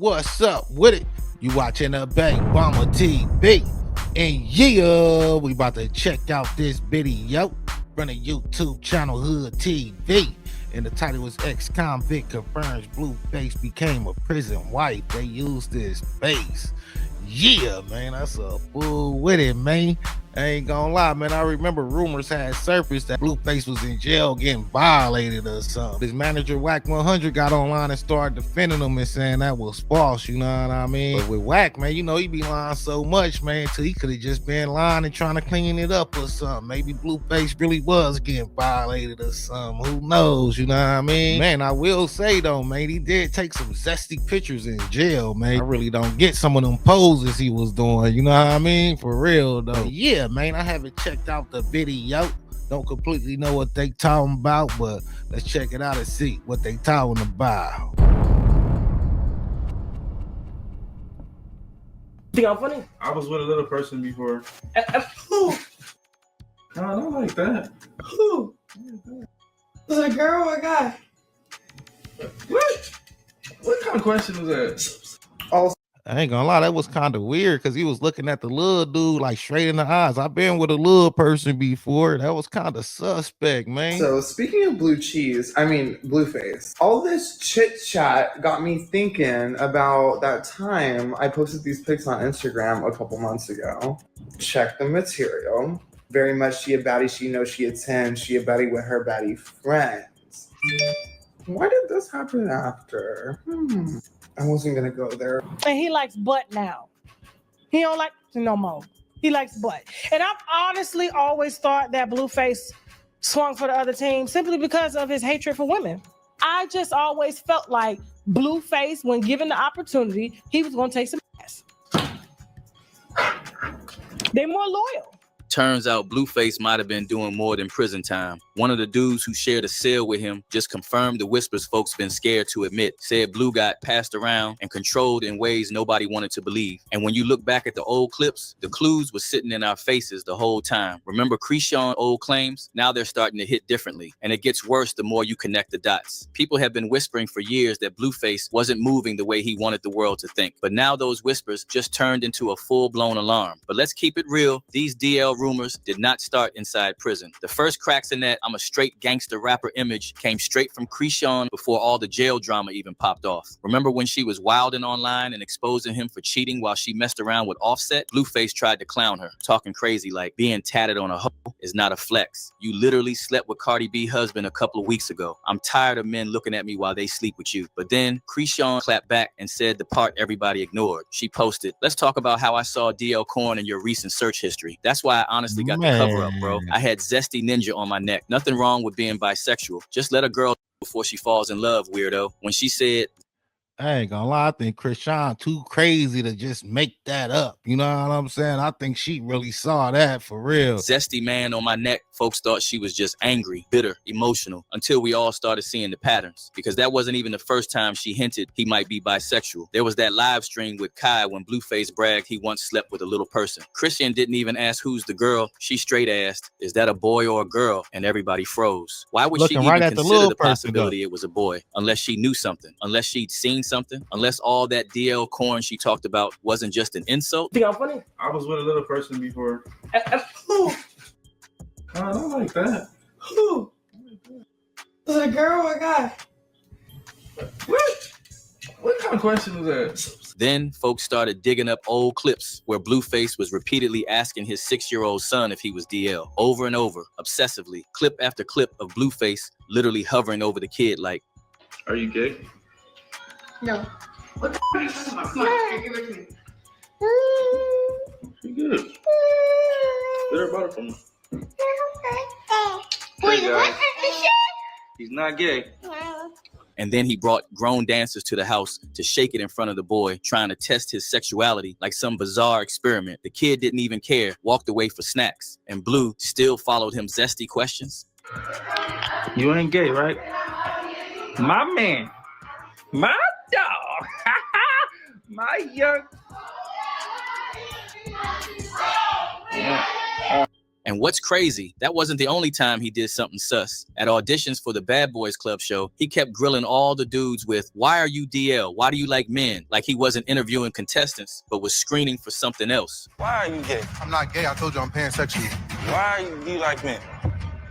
What's up with it? You watching the Bang Bomber TV. And yeah, we about to check out this video from the YouTube channel Hood TV. And the title was Ex-Convict Confirms Blueface Became a Prison Wife. They used this face. Yeah, man, that's a fool with it, man. I ain't gonna lie, man. I remember rumors had surfaced that Blueface was in jail getting violated or something. His manager, Wack 100, got online and started defending him and saying that was false, you know what I mean? But with Wack, man, you know, he be lying so much, man, till he could have just been lying and trying to clean it up or something. Maybe Blueface really was getting violated or something. Who knows, you know what I mean? Man, I will say, though, man, he did take some zesty pictures in jail, man. I really don't get some of them poses he was doing, you know what I mean? For real, though. But yeah, man, I haven't checked out the video. Don't completely know what they talking about, but let's check it out and see what they talking about. Think I'm funny? I was with a little person before. Who? No, I don't like that. Who? Was it a girl or a guy? What kind of question was that? Oh, I ain't gonna lie, that was kind of weird because he was looking at the little dude like straight in the eyes. I've been with a little person before. That was kind of suspect, man. So speaking of Blueface, all this chit chat got me thinking about that time I posted these pics on Instagram a couple months ago. Check the material. Very much she a baddie, she knows she a 10, she a baddie with her baddie friends. Why did this happen after? I wasn't gonna go there. And he likes butt now. He don't like no more. He likes butt. And I've honestly always thought that Blueface swung for the other team simply because of his hatred for women. I just always felt like Blueface, when given the opportunity, he was gonna take some ass. They're more loyal. Turns out Blueface might have been doing more than prison time. One of the dudes who shared a cell with him just confirmed the whispers folks been scared to admit. Said Blue got passed around and controlled in ways nobody wanted to believe. And when you look back at the old clips, the clues were sitting in our faces the whole time. Remember Chrisean old claims? Now they're starting to hit differently. And it gets worse the more you connect the dots. People have been whispering for years that Blueface wasn't moving the way he wanted the world to think. But now those whispers just turned into a full-blown alarm. But let's keep it real. These DL rumors did not start inside prison. The first cracks in that I'm a straight gangster rapper image came straight from Chrisean before all the jail drama even popped off. Remember when she was wilding online and exposing him for cheating while she messed around with Offset? Blueface tried to clown her, talking crazy like being tatted on a hoe is not a flex. You literally slept with Cardi B's husband a couple of weeks ago. I'm tired of men looking at me while they sleep with you. But then Chrisean clapped back and said the part everybody ignored. She posted, "Let's talk about how I saw DL Corn in your recent search history. That's why I honestly got the cover up, bro. I had Zesty Ninja on my neck. Nothing wrong with being bisexual. Just let a girl before she falls in love, weirdo." When she said, I ain't gonna lie, I think Chrisean too crazy to just make that up. You know what I'm saying? I think she really saw that for real. "Zesty man on my neck," folks thought she was just angry, bitter, emotional, until we all started seeing the patterns. Because that wasn't even the first time she hinted he might be bisexual. There was that live stream with Kai when Blueface bragged he once slept with a little person. Chrisean didn't even ask who's the girl. She straight asked, "Is that a boy or a girl?" And everybody froze. Why would she even consider the possibility it was a boy? Unless she knew something, unless she'd seen something, unless all that DL Corn she talked about wasn't just an insult. think I'm funny? I was with a little person before. Who? No, I don't like that. Who? Was it a girl or a guy? What kind of question was that? Then folks started digging up old clips where Blueface was repeatedly asking his 6-year-old son if he was DL, over and over, obsessively, clip after clip of Blueface literally hovering over the kid like, Are you gay? No. What the f*** are you talking about? Come on, give it to me. You good. Get her butter from me. Wait, Hey, what guys. is this shit? He's not gay. No. and then he brought grown dancers to the house to shake it in front of the boy, trying to test his sexuality like some bizarre experiment. The kid didn't even care, walked away for snacks, and Blue still followed him zesty questions. You ain't gay, right? My man. My dog. My young. And what's crazy, that wasn't the only time he did something sus. At auditions for the Bad Boys Club show, he kept grilling all the dudes with, "Why are you DL? Why do you like men?" Like he wasn't interviewing contestants, but was screening for something else. Why are you gay? I'm not gay. I told you I'm pansexual. Why do you like men?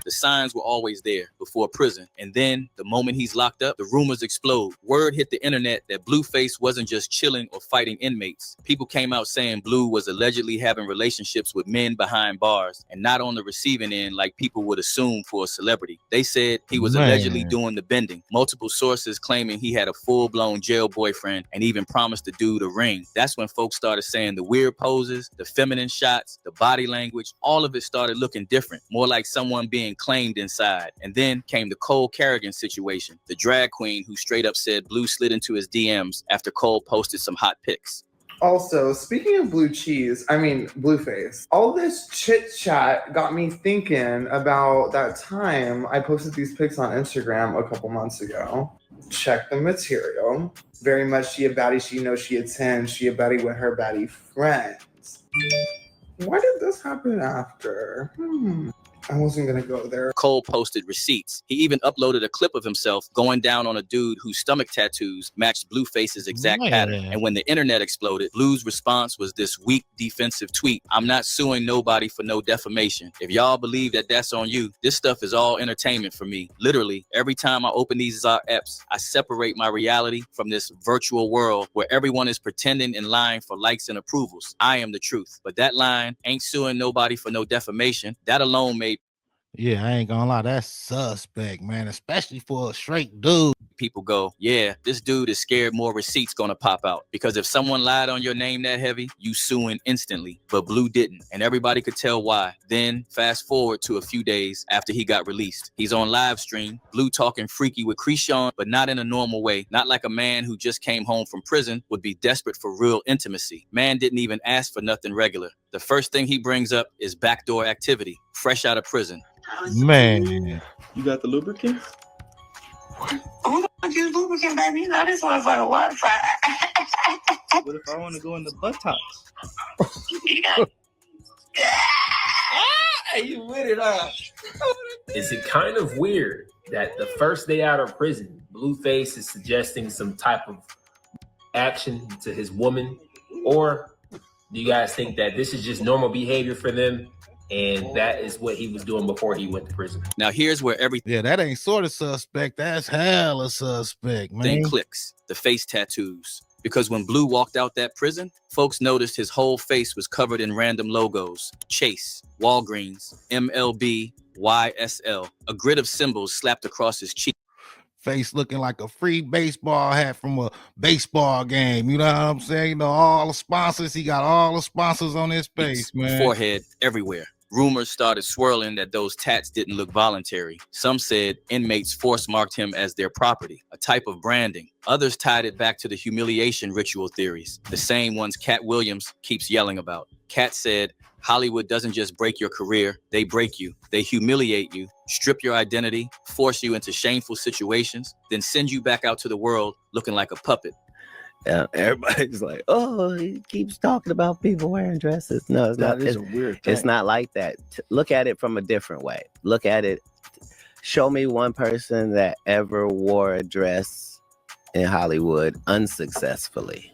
The signs were always there before prison. And then, the moment he's locked up, the rumors explode. Word hit the internet that Blueface wasn't just chilling or fighting inmates. People came out saying Blue was allegedly having relationships with men behind bars and not on the receiving end like people would assume for a celebrity. They said he was allegedly doing the bending. Multiple sources claiming he had a full-blown jail boyfriend and even promised the dude a ring. That's when folks started saying the weird poses, the feminine shots, the body language, all of it started looking different, more like someone being claimed inside. And then came the Cole Carrigan situation, the drag queen who straight up said Blue slid into his DMs after Cole posted some hot pics. Also, speaking of Blueface, all this chit chat got me thinking about that time I posted these pics on Instagram a couple months ago. Check the material. Very much she a baddie, she knows she a 10, she a baddie with her baddie friends. Why did this happen after? I wasn't gonna go there. Cole posted receipts. He even uploaded a clip of himself going down on a dude whose stomach tattoos matched Blueface's exact pattern. And when the internet exploded, Blue's response was this weak defensive tweet: "I'm not suing nobody for no defamation. If y'all believe that that's on you, this stuff is all entertainment for me. Literally, every time I open these apps, I separate my reality from this virtual world where everyone is pretending and lying for likes and approvals. I am the truth." But that line, "ain't suing nobody for no defamation," that alone made Yeah, I ain't gonna lie, that's suspect, man, especially for a straight dude. people go, yeah, this dude is scared more receipts gonna pop out. Because if someone lied on your name that heavy, you suing instantly. But Blue didn't, and everybody could tell why. Then fast forward to a few days after he got released. He's on live stream, Blue talking freaky with Chrisean, but not in a normal way. Not like a man who just came home from prison would be desperate for real intimacy. Man didn't even ask for nothing regular. The first thing he brings up is backdoor activity, fresh out of prison. Man, You got the lubricant? Who the fuck is lubricant, baby? You know this motherfucker water fire. What if I want to go in the buttocks? Hey, you with it, huh? Is it kind of weird that the first day out of prison, Blueface is suggesting some type of action to his woman? Or do you guys think that this is just normal behavior for them and that is what he was doing before he went to prison? Now here's where everything yeah, that ain't sort of suspect. That's hella suspect, man. clicks, the face tattoos. Because when Blue walked out that prison, folks noticed his whole face was covered in random logos: Chase, Walgreens, MLB, YSL, a grid of symbols slapped across his cheek. Face looking like a free baseball hat from a baseball game. You know what I'm saying? You know, all the sponsors, he got all the sponsors on his face, man. Forehead, everywhere. Rumors started swirling that those tats didn't look voluntary. Some said inmates force-marked him as their property, a type of branding. Others tied it back to the humiliation ritual theories, the same ones Cat Williams keeps yelling about. Cat said, Hollywood doesn't just break your career, they break you. They humiliate you, strip your identity, force you into shameful situations, then send you back out to the world looking like a puppet. Everybody's like, oh, he keeps talking about people wearing dresses. No, it's not. That is a weird thing. It's not like that. Look at it from a different way. Look at it. Show me one person that ever wore a dress in Hollywood unsuccessfully.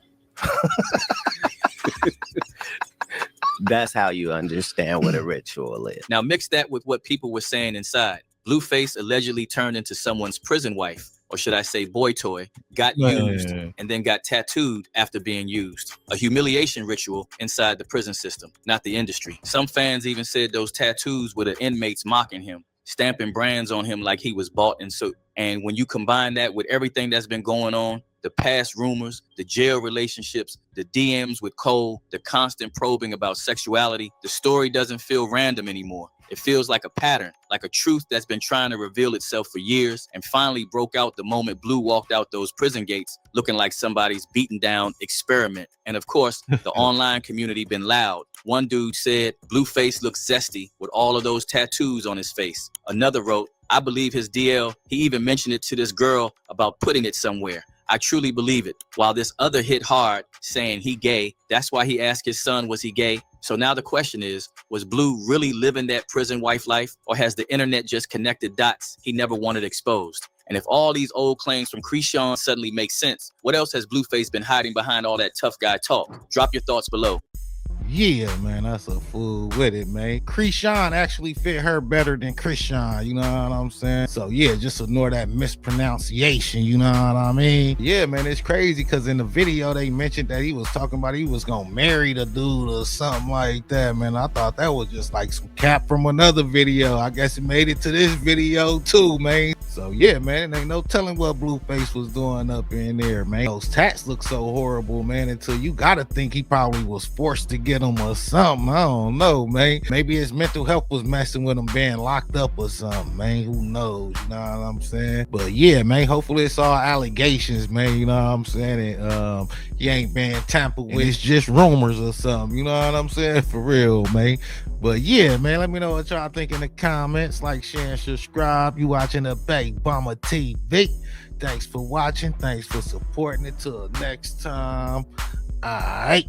That's how you understand what a ritual is. Now mix that with what people were saying inside. Blueface allegedly turned into someone's prison wife, or should I say boy toy, got used, and then got tattooed after being used. A humiliation ritual inside the prison system, not the industry. Some fans even said those tattoos were the inmates mocking him, stamping brands on him like he was bought and sold. And when you combine that with everything that's been going on, the past rumors, the jail relationships, the DMs with Cole, the constant probing about sexuality, the story doesn't feel random anymore. It feels like a pattern, like a truth that's been trying to reveal itself for years and finally broke out the moment Blue walked out those prison gates looking like somebody's beaten down experiment. And of course, the online community been loud. One dude said, Blueface looks zesty with all of those tattoos on his face. Another wrote, I believe his DL, he even mentioned it to this girl about putting it somewhere. I truly believe it. While this other hit hard, saying he gay, that's why he asked his son, was he gay? So now the question is, was Blue really living that prison wife life, or has the internet just connected dots he never wanted exposed? And if all these old claims from Chrisean suddenly make sense, what else has Blueface been hiding behind all that tough guy talk? Drop your thoughts below. Yeah, man, that's a fool with it, man. Chrisean actually fit her better than Chrisean, you know what I'm saying? So yeah, just ignore that mispronunciation, you know what I mean? Yeah, man, it's crazy because in the video they mentioned that he was talking about he was gonna marry the dude or something like that, man. I thought that was just like some cap from another video. I guess it made it to this video too, man. So yeah, man, ain't no telling what Blueface was doing up in there, man. Those tats look so horrible, man, until you gotta think he probably was forced to get them or something. I don't know, man. Maybe his mental health was messing with him being locked up or something, man. Who knows, you know what I'm saying? But yeah, man, hopefully it's all allegations, man, you know what I'm saying? And he ain't being tampered with. It's just rumors or something, you know what I'm saying? For real, man. But yeah, man, let me know what y'all think in the comments. Like, share, and subscribe. You watching the Big Bomber TV. Thanks for watching. Thanks for supporting it. Till next time. All right.